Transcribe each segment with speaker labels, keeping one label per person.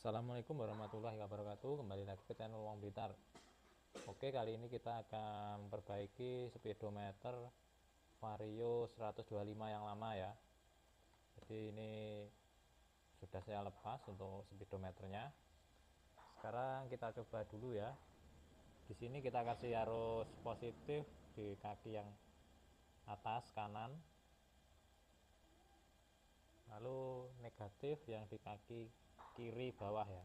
Speaker 1: Assalamualaikum warahmatullahi wabarakatuh. Kembali lagi ke channel Wong Blitar. Oke, kali ini kita akan memperbaiki speedometer Vario 125 yang lama ya. Jadi ini sudah saya lepas untuk speedometernya. Sekarang kita coba dulu ya. Di sini kita kasih arus positif di kaki yang atas kanan, lalu negatif yang di kaki kiri bawah ya.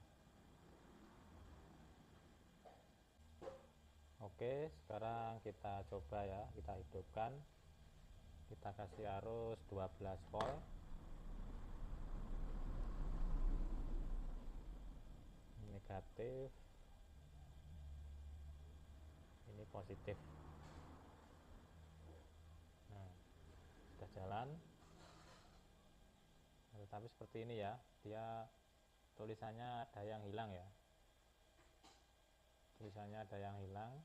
Speaker 1: Oke, sekarang kita coba ya, kita hidupkan, kita kasih arus 12 volt, negatif, ini positif. Nah, sudah jalan. Nah, tetapi seperti ini ya, dia tulisannya ada yang hilang ya, tulisannya ada yang hilang.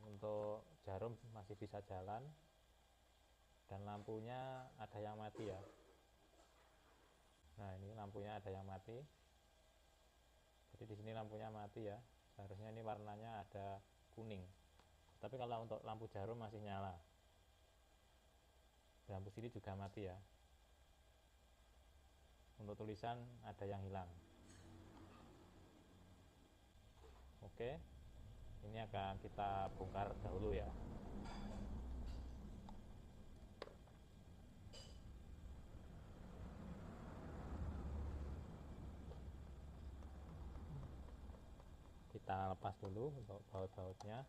Speaker 1: Untuk jarum masih bisa jalan, dan lampunya ada yang mati ya. Nah, ini lampunya ada yang mati. Jadi di sini lampunya mati ya. Seharusnya ini warnanya ada kuning. Tapi kalau untuk lampu jarum masih nyala. Lampu sini juga mati ya. Untuk tulisan ada yang hilang. Oke, ini akan kita bongkar dahulu ya. Kita lepas dulu untuk baut-bautnya.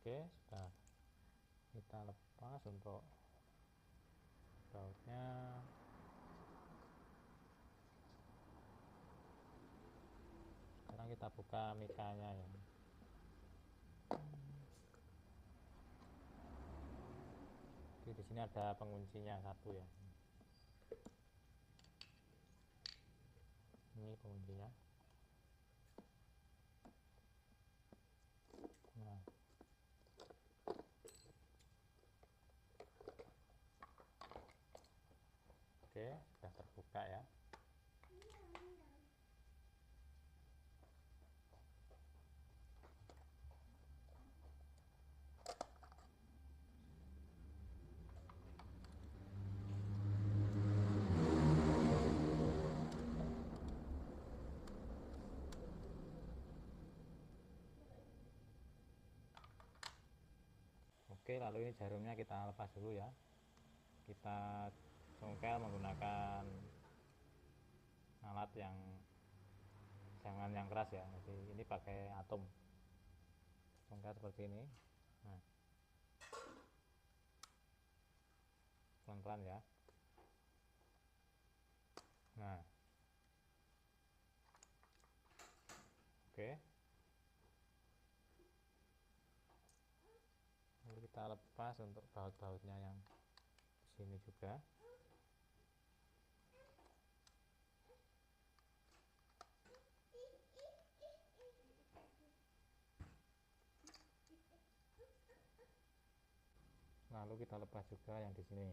Speaker 1: Oke, sudah kita lepas untuk bautnya. Sekarang kita buka mikanya ya. Oke, di sini ada penguncinya satu ya. Ini penguncinya. Nah, oke, sudah terbuka ya. Oke, lalu ini jarumnya kita lepas dulu ya. Kita congkel menggunakan alat yang jangan yang keras ya. Jadi ini pakai atom. Congkel seperti ini. Nah, pelan-pelan ya. Nah, oke. Lalu kita lepas untuk baut-bautnya yang di sini juga. Lalu kita lepas juga yang di sini.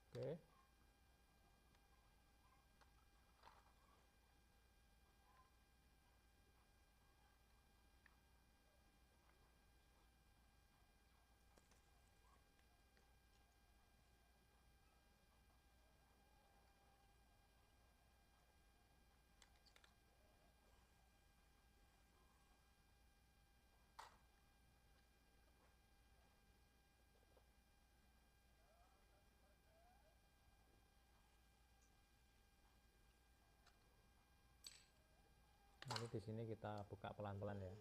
Speaker 1: Oke. di sini kita buka pelan-pelan ya.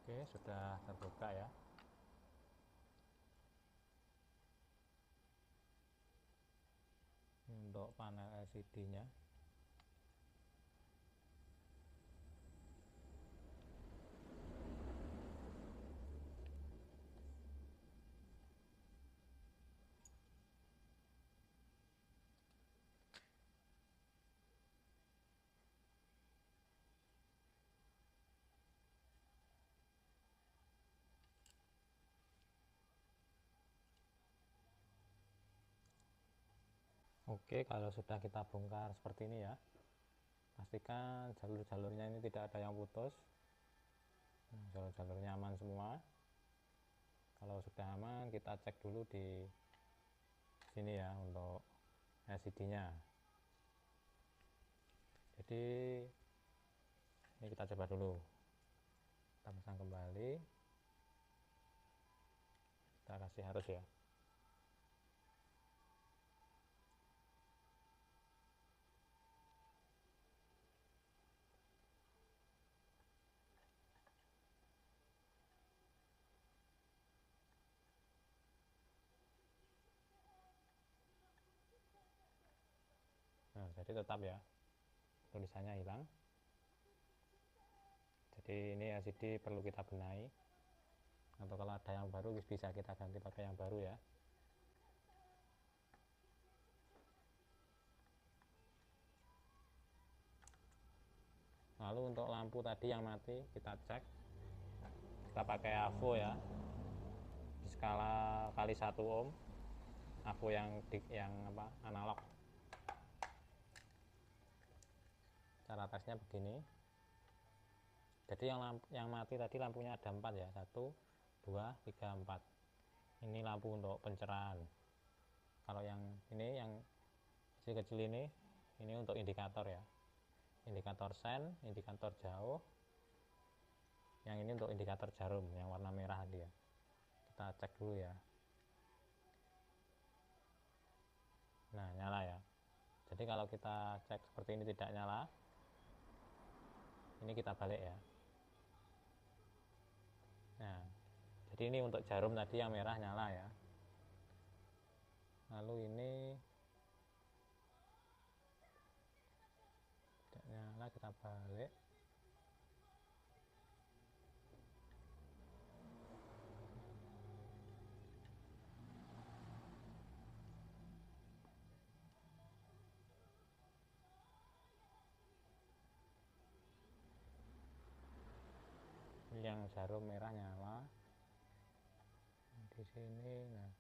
Speaker 1: Oke, sudah terbuka ya. Untuk panel LCD-nya. Oke, kalau sudah kita bongkar seperti ini ya, pastikan jalur-jalurnya ini tidak ada yang putus. Jalur-jalurnya aman semua. Kalau sudah aman, kita cek dulu di sini ya untuk LCD-nya. Jadi ini kita coba dulu. Kita pasang kembali. Kita kasih arus ya. Nah, jadi tetap ya, tulisannya hilang. Jadi ini LCD perlu kita benahi, atau kalau ada yang baru bisa kita ganti pakai yang baru ya. Lalu untuk lampu tadi yang mati kita cek, kita pakai AVO ya, di skala kali 1 ohm, AVO yang analog. Cara tesnya begini. Jadi yang mati tadi lampunya ada 4 ya, 1 2 3 4. Ini lampu untuk pencerahan. Kalau yang ini, yang kecil-kecil ini untuk indikator ya, indikator sen, indikator jauh. Yang ini untuk indikator jarum yang warna merah dia. Kita cek dulu ya. Nah, nyala ya. Jadi kalau kita cek seperti ini tidak nyala, ini kita balik ya. Nah, jadi ini untuk jarum tadi yang merah nyala ya. Lalu ini tidak nyala, kita balik. Yang jarum merah nyala di sini. Nah,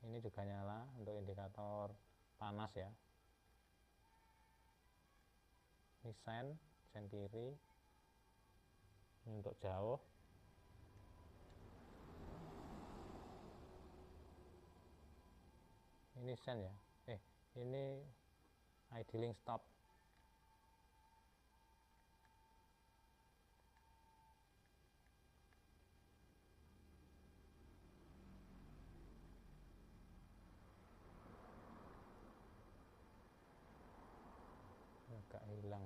Speaker 1: ini juga nyala untuk indikator panas ya. Ini sen kiri. Ini untuk jauh. Ini sen ya. Ini idling stop. Agak hilang.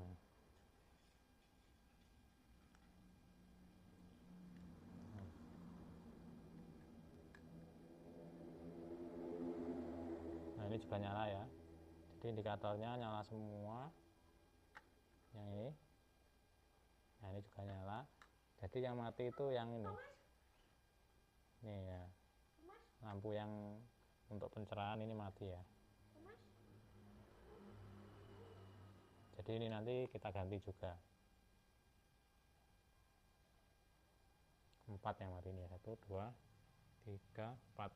Speaker 1: Nah, ini juga nyala ya. Jadi indikatornya nyala semua. Yang ini. Nah, ini juga nyala. Jadi yang mati itu yang ini. Ini ya. Lampu yang untuk pencerahan ini mati ya. Jadi ini nanti kita ganti juga. 4 yang mati ini ya. 1, 2, 3, 4.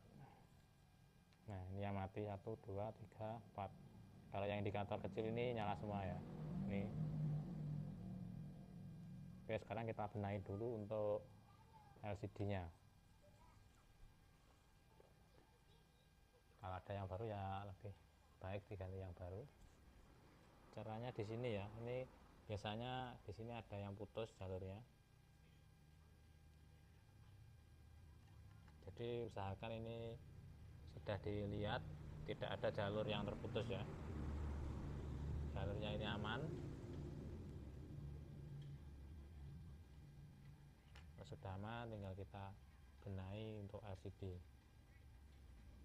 Speaker 1: Nah ini yang mati 1, 2, 3, 4. Kalau yang indikator kecil ini nyala semua ya. Ini. Oke, sekarang kita benahi dulu untuk LCD nya. Kalau ada yang baru ya lebih baik diganti yang baru. Caranya di sini ya. Ini biasanya di sini ada yang putus jalurnya. Jadi usahakan ini sudah dilihat tidak ada jalur yang terputus ya. Jalurnya ini aman. Kalau sudah aman tinggal kita benahi untuk LCD.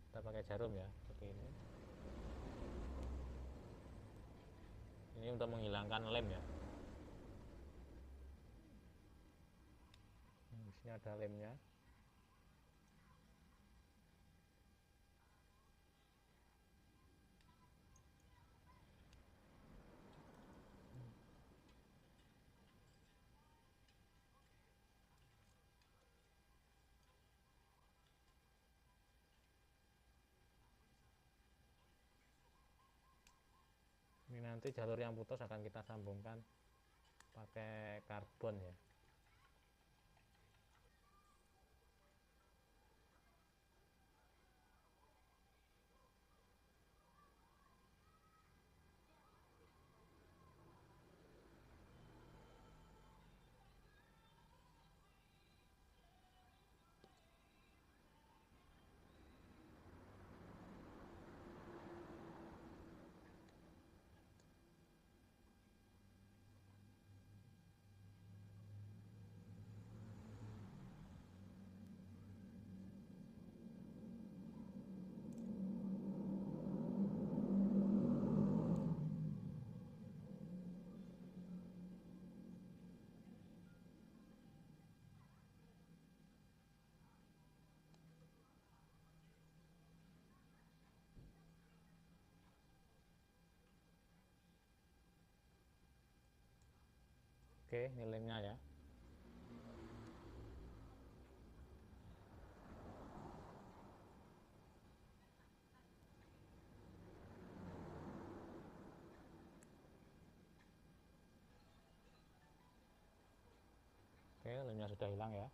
Speaker 1: Kita pakai jarum ya seperti ini. Ini untuk menghilangkan lem ya. Di sini ada lemnya. Ini nanti jalur yang putus akan kita sambungkan pakai karbon ya. Oke, ini lemnya ya. Oke, lemnya sudah hilang ya.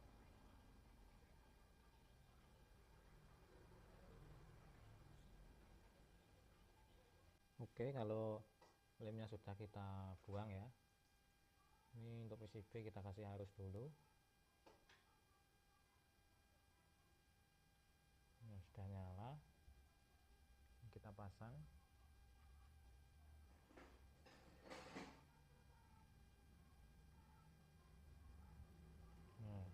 Speaker 1: Oke, kalau lemnya sudah kita buang ya. Ini untuk PCB kita kasih arus dulu. Ini sudah nyala. Kita pasang. Nah,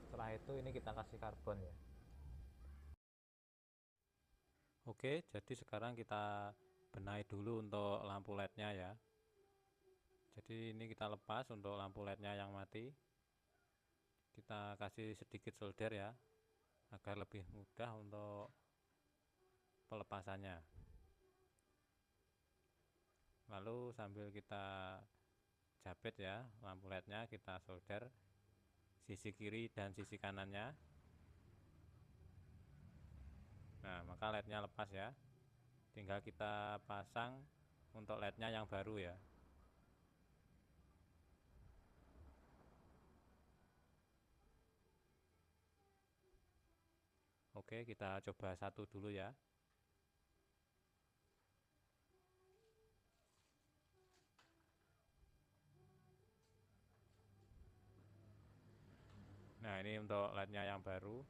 Speaker 1: setelah itu ini kita kasih karbon ya. Oke, jadi sekarang kita benahi dulu untuk lampu LED-nya ya. Jadi ini kita lepas untuk lampu LED-nya yang mati. Kita kasih sedikit solder ya, agar lebih mudah untuk pelepasannya. Lalu sambil kita jabet ya, lampu LED-nya kita solder sisi kiri dan sisi kanannya. Nah, maka LED-nya lepas ya. Tinggal kita pasang untuk LED-nya yang baru ya. Oke, kita coba satu dulu ya. Nah, ini untuk LED-nya yang baru.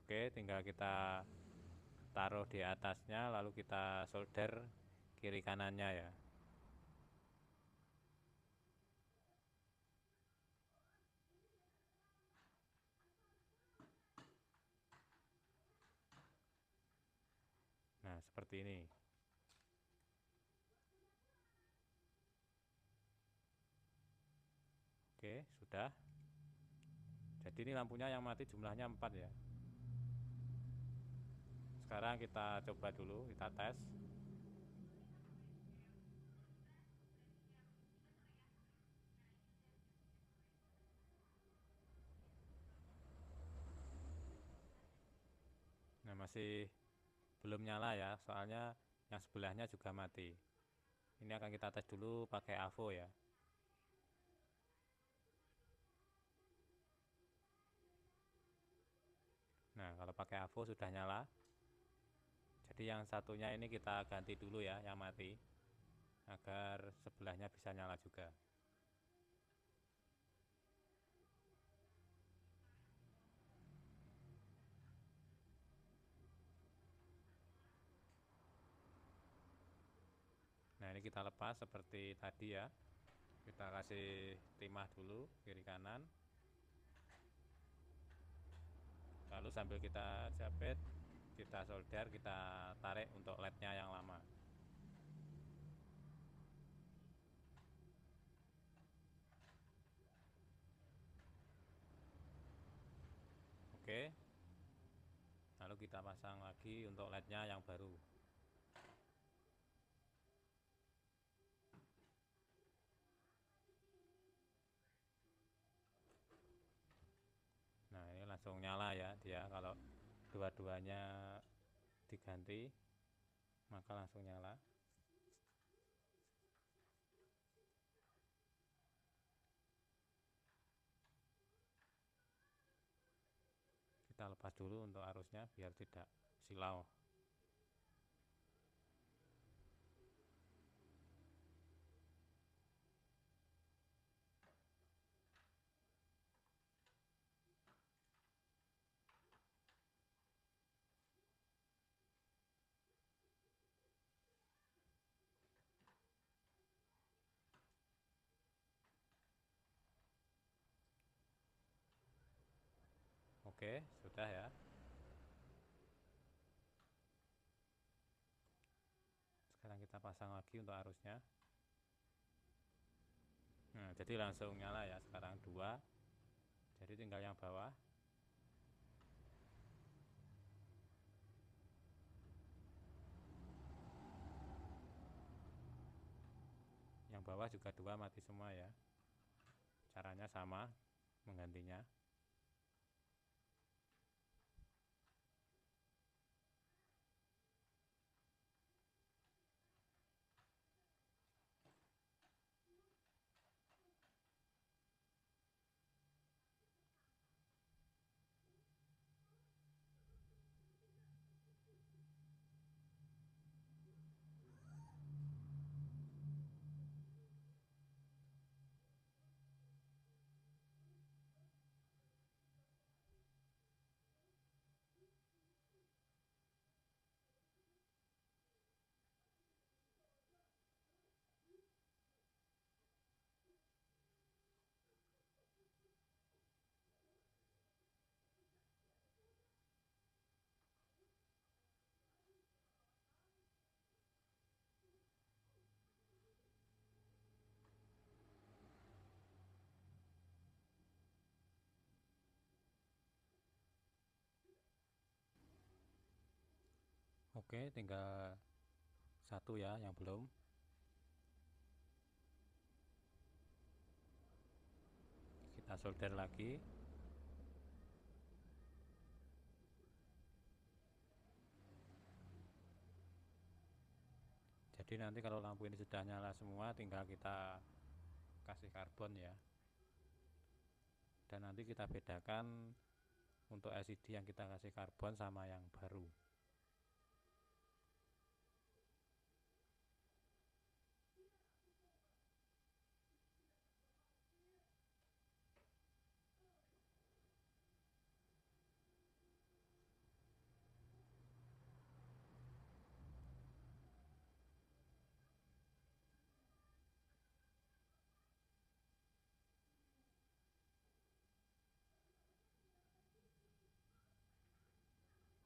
Speaker 1: Oke, tinggal kita taruh di atasnya lalu kita solder kiri kanannya ya. Nah, seperti ini. Oke, sudah. Jadi ini lampunya yang mati jumlahnya 4 ya. Sekarang kita coba dulu, kita tes. Nah, masih belum nyala ya, soalnya yang sebelahnya juga mati. Ini akan kita tes dulu pakai AVO ya. Nah, kalau pakai AVO sudah nyala. Jadi yang satunya ini kita ganti dulu ya, yang mati, agar sebelahnya bisa nyala juga. Nah, ini kita lepas seperti tadi ya. Kita kasih timah dulu kiri kanan. Lalu sambil kita jepit, kita solder, kita tarik untuk lednya yang lama. Oke. Lalu kita pasang lagi untuk lednya yang baru. Nah, ini langsung nyala ya dia. Kalau dua-duanya diganti, maka langsung nyala. Kita lepas dulu untuk arusnya biar tidak silau. Oke, sudah ya. Sekarang kita pasang lagi untuk arusnya. Nah, jadi langsung nyala ya. Sekarang 2. Jadi tinggal yang bawah. Yang bawah juga 2 mati semua ya. Caranya sama menggantinya. Oke, tinggal 1 ya yang belum. Kita solder lagi. Jadi nanti kalau lampu ini sudah nyala semua, tinggal kita kasih karbon ya. Dan nanti kita bedakan untuk LCD yang kita kasih karbon sama yang baru.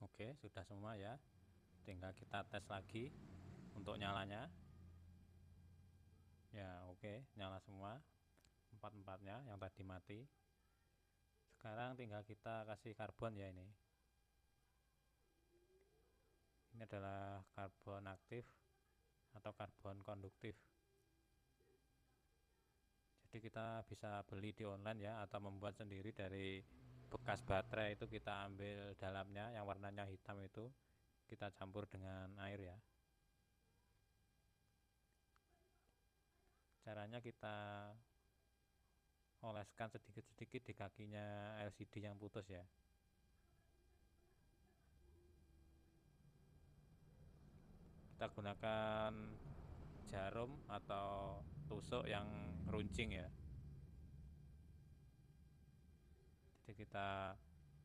Speaker 1: Oke, sudah semua ya. Tinggal kita tes lagi untuk nyalanya. Ya, oke, nyala semua. empat-empatnya yang tadi mati. Sekarang tinggal kita kasih karbon ya. Ini adalah karbon aktif atau karbon konduktif. Jadi kita bisa beli di online ya, atau membuat sendiri dari bekas baterai. Itu kita ambil dalamnya yang warnanya hitam, itu kita campur dengan air ya. Caranya kita oleskan sedikit-sedikit di kakinya LCD yang putus ya. Kita gunakan jarum atau tusuk yang runcing ya. Jadi kita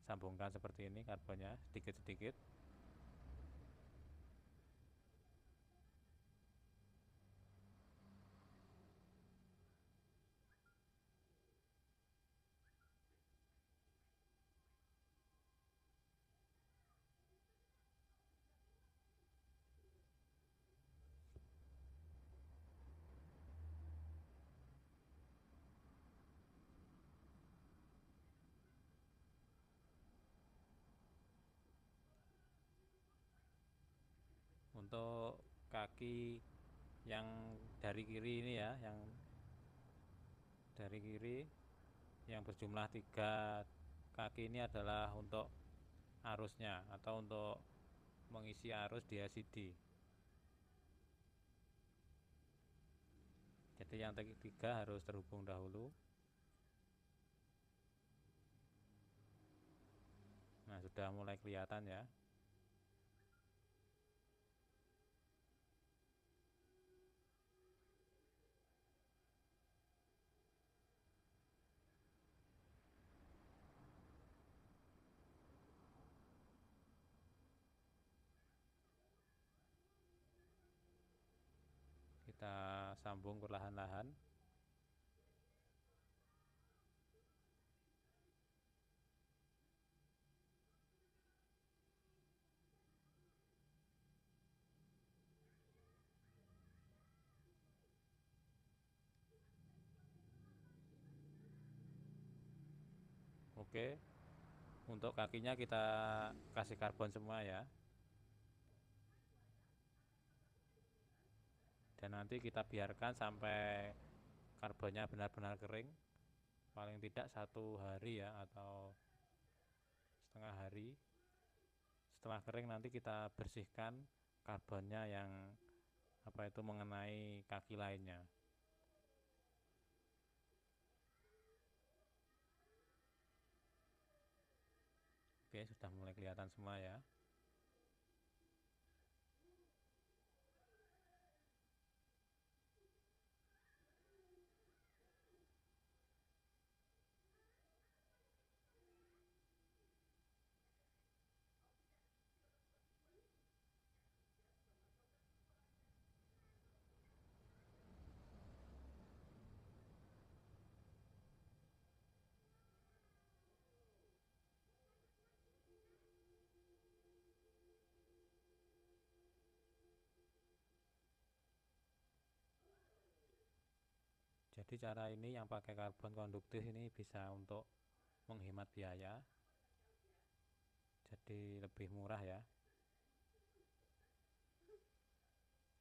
Speaker 1: sambungkan seperti ini karbonnya sedikit-sedikit. Untuk kaki yang dari kiri ini ya, yang dari kiri yang berjumlah 3 kaki ini adalah untuk arusnya atau untuk mengisi arus di LCD. Jadi yang 3 harus terhubung dahulu. Nah, sudah mulai kelihatan ya. Kita sambung perlahan-lahan. Oke, untuk kakinya kita kasih karbon semua ya. Dan nanti kita biarkan sampai karbonnya benar-benar kering, paling tidak 1 hari ya, atau setengah hari. Setelah kering nanti kita bersihkan karbonnya yang itu mengenai kaki lainnya. Oke, sudah mulai kelihatan semua ya. Jadi cara ini yang pakai karbon konduktif ini bisa untuk menghemat biaya, jadi lebih murah ya.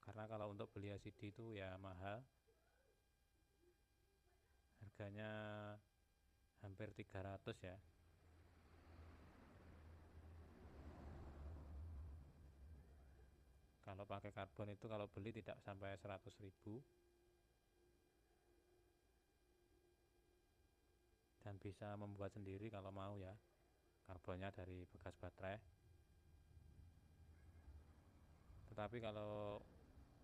Speaker 1: Karena kalau untuk beli LCD itu ya mahal, harganya hampir 300 ya. Kalau pakai karbon itu kalau beli tidak sampai 100.000. Dan bisa membuat sendiri kalau mau ya, karbonnya dari bekas baterai. Tetapi kalau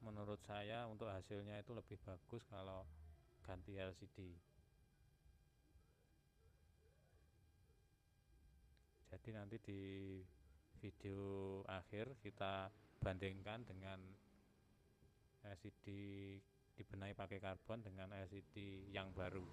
Speaker 1: menurut saya untuk hasilnya itu lebih bagus kalau ganti LCD. Jadi nanti di video akhir kita bandingkan dengan LCD dibenahi pakai karbon dengan LCD yang baru.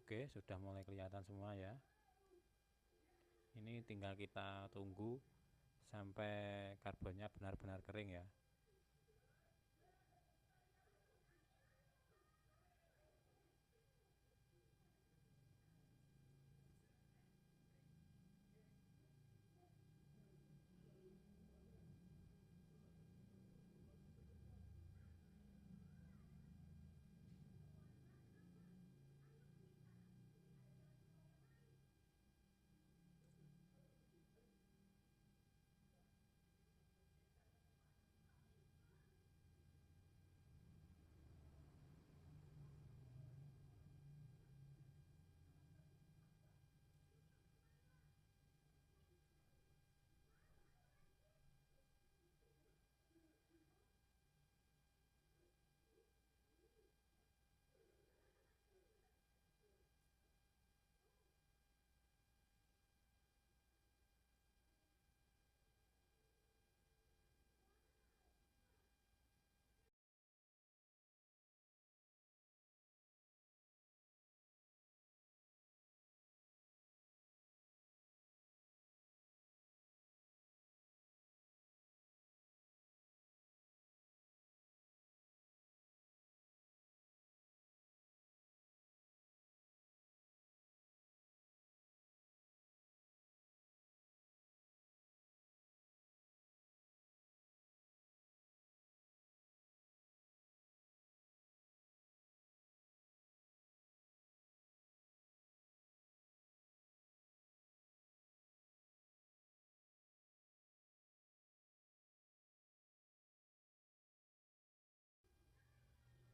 Speaker 1: Oke, sudah mulai kelihatan semua ya. Ini tinggal kita tunggu sampai karbonnya benar-benar kering ya.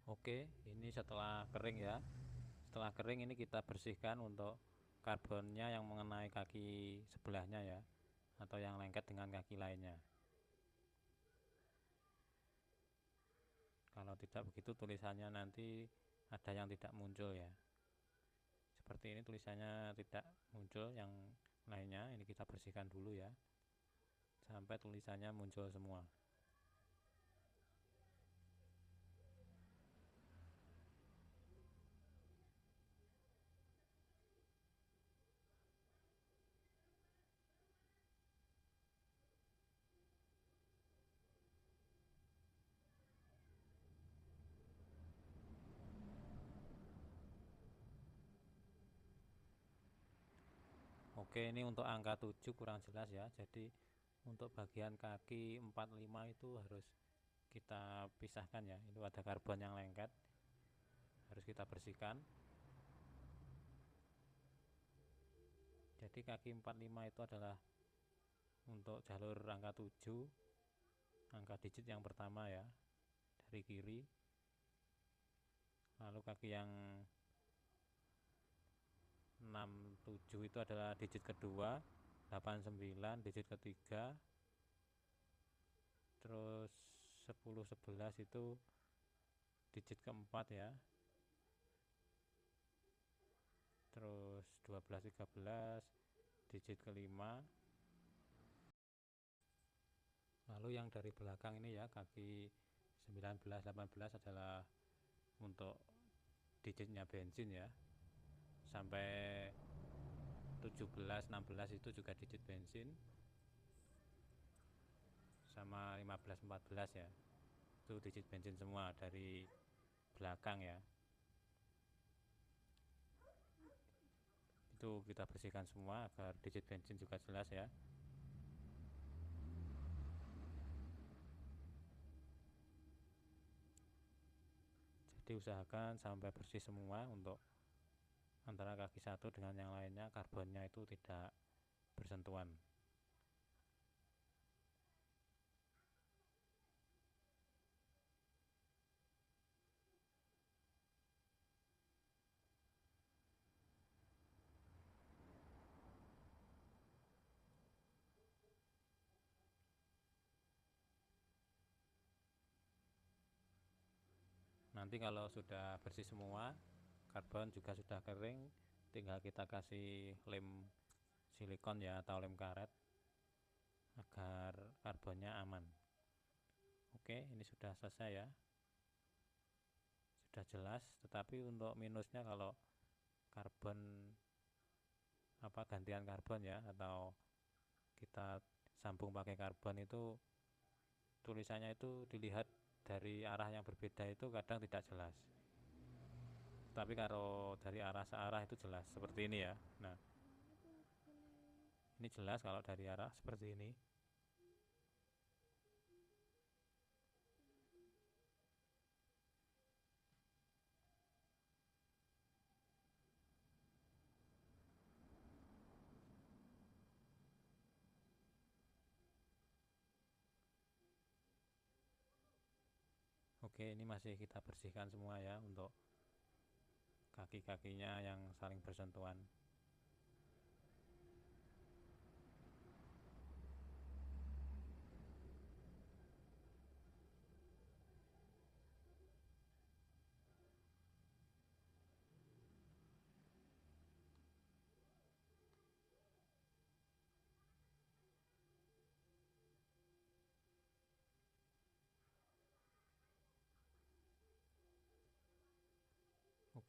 Speaker 1: Oke, ini setelah kering ya. Setelah kering ini kita bersihkan untuk karbonnya yang mengenai kaki sebelahnya ya, atau yang lengket dengan kaki lainnya. Kalau tidak begitu tulisannya nanti ada yang tidak muncul ya. Seperti ini tulisannya tidak muncul yang lainnya. Ini kita bersihkan dulu ya, sampai tulisannya muncul semua. Oke, ini untuk angka 7 kurang jelas ya. Jadi untuk bagian kaki 45 itu harus kita pisahkan ya. Itu ada karbon yang lengket, harus kita bersihkan. Jadi kaki 45 itu adalah untuk jalur angka 7, angka digit yang pertama ya, dari kiri. Lalu kaki yang 67 itu adalah digit kedua, 89 digit ketiga, terus 10 11 itu digit keempat ya, terus 12 13 digit kelima. Lalu yang dari belakang ini ya, kaki 19 18 adalah untuk digitnya bensin ya, sampai 17 16 itu juga digit bensin, sama 15 14 ya, itu digit bensin semua dari belakang ya. Itu kita bersihkan semua agar digit bensin juga jelas ya. Jadi usahakan sampai bersih semua untuk antara kaki satu dengan yang lainnya, karbonnya itu tidak bersentuhan. Nanti kalau sudah bersih semua, karbon juga sudah kering, tinggal kita kasih lem silikon ya, atau lem karet agar karbonnya aman. Oke, ini sudah selesai ya, sudah jelas. Tetapi untuk minusnya, kalau karbon gantian karbon ya, atau kita sambung pakai karbon itu tulisannya itu dilihat dari arah yang berbeda itu kadang tidak jelas, tapi kalau dari arah searah itu jelas seperti ini ya. Nah, ini jelas kalau dari arah seperti ini. Oke, ini masih kita bersihkan semua ya untuk kaki-kakinya yang saling bersentuhan.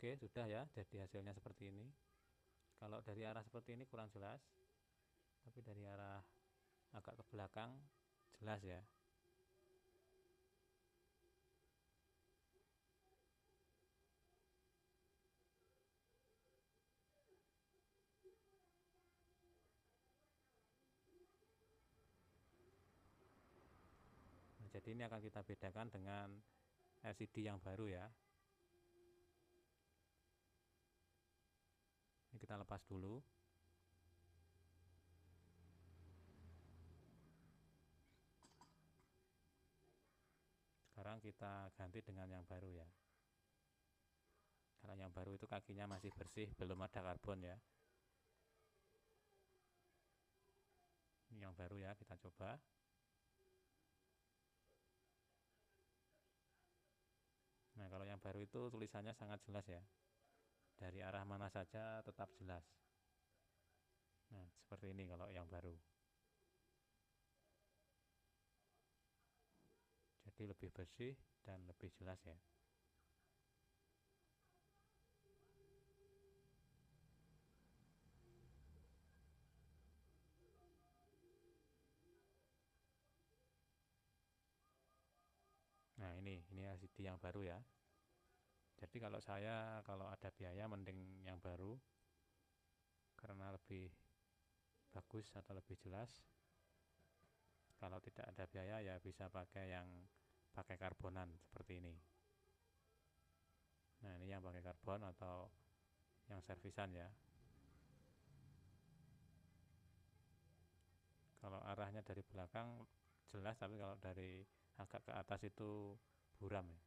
Speaker 1: Oke, sudah ya, jadi hasilnya seperti ini. Kalau dari arah seperti ini kurang jelas, tapi dari arah agak ke belakang jelas ya. Nah, jadi ini akan kita bedakan dengan LCD yang baru ya. Ini kita lepas dulu. Sekarang kita ganti dengan yang baru ya. Karena yang baru itu kakinya masih bersih, belum ada karbon ya. Ini yang baru ya, kita coba. Nah, kalau yang baru itu tulisannya sangat jelas ya. Dari arah mana saja tetap jelas. Nah, seperti ini kalau yang baru. Jadi lebih bersih dan lebih jelas ya. Nah, ini LCD yang baru ya. Jadi kalau saya kalau ada biaya mending yang baru karena lebih bagus atau lebih jelas. Kalau tidak ada biaya ya bisa pakai yang pakai karbonan seperti ini. Nah, ini yang pakai karbon atau yang servisan ya. Kalau arahnya dari belakang jelas, tapi kalau dari agak ke atas itu buram ya.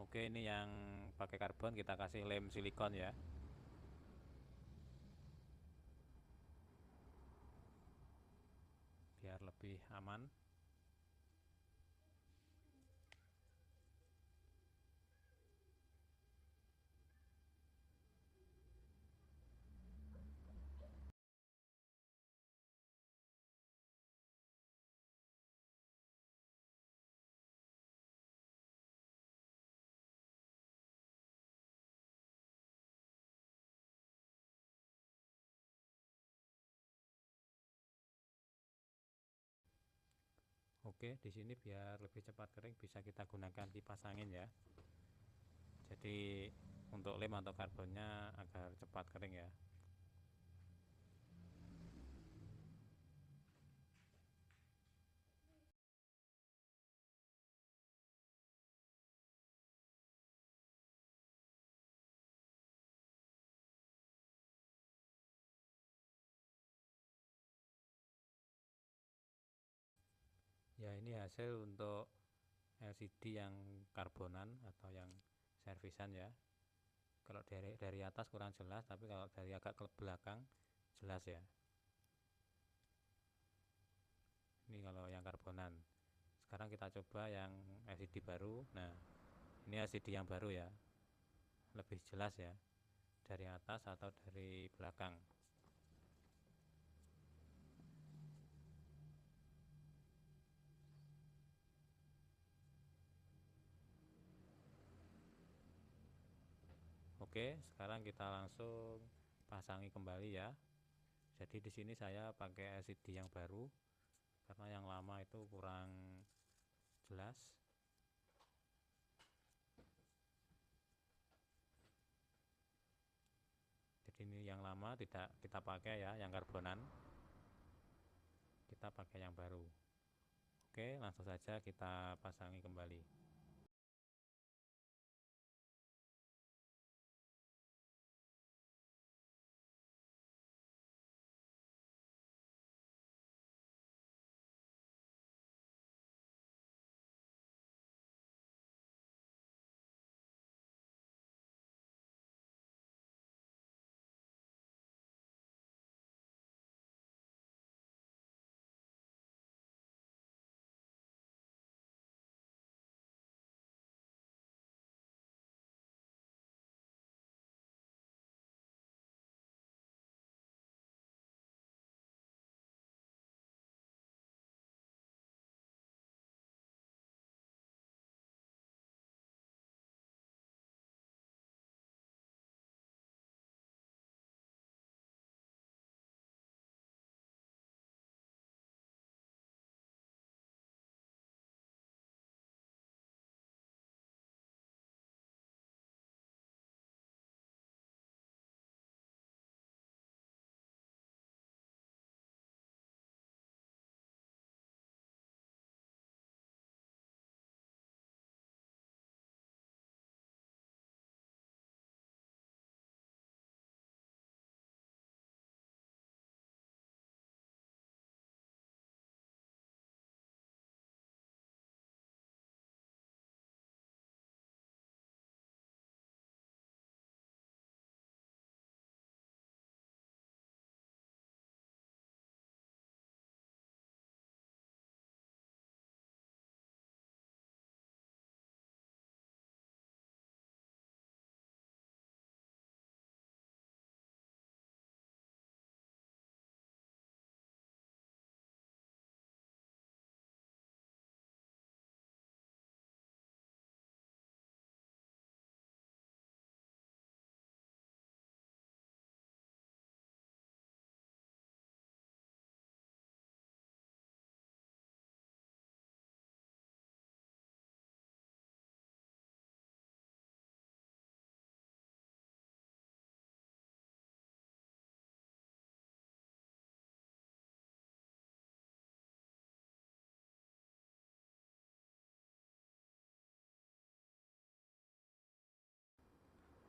Speaker 1: Oke, ini yang pakai karbon kita kasih lem silikon ya. Biar lebih aman. Oke, di sini biar lebih cepat kering bisa kita gunakan kipas angin ya. Jadi untuk lem atau karbonnya agar cepat kering ya. Ya, ini hasil untuk LCD yang karbonan atau yang servisan ya. Kalau dari atas kurang jelas, tapi kalau dari agak ke belakang jelas ya. Ini kalau yang karbon karbonan. Sekarang kita coba yang LCD baru. Nah, ini LCD yang baru ya, lebih jelas ya, dari atas atau dari belakang. Oke, sekarang kita langsung pasangi kembali ya. Jadi di sini saya pakai LCD yang baru karena yang lama itu kurang jelas. Jadi ini yang lama tidak kita pakai ya, yang karbonan. Kita pakai yang baru. Oke, langsung saja kita pasangi kembali.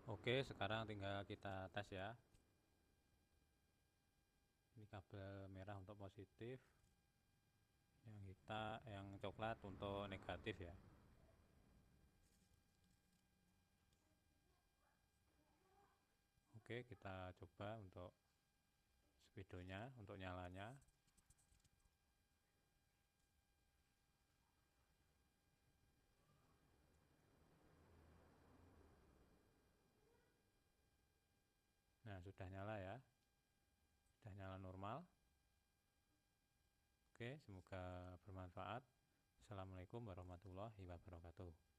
Speaker 1: Oke, sekarang tinggal kita tes ya. Ini kabel merah untuk positif, yang coklat untuk negatif ya. Oke, kita coba untuk speedonya, untuk nyalanya. Nah, sudah nyala ya, sudah nyala normal. Oke, semoga bermanfaat. Assalamualaikum warahmatullahi wabarakatuh.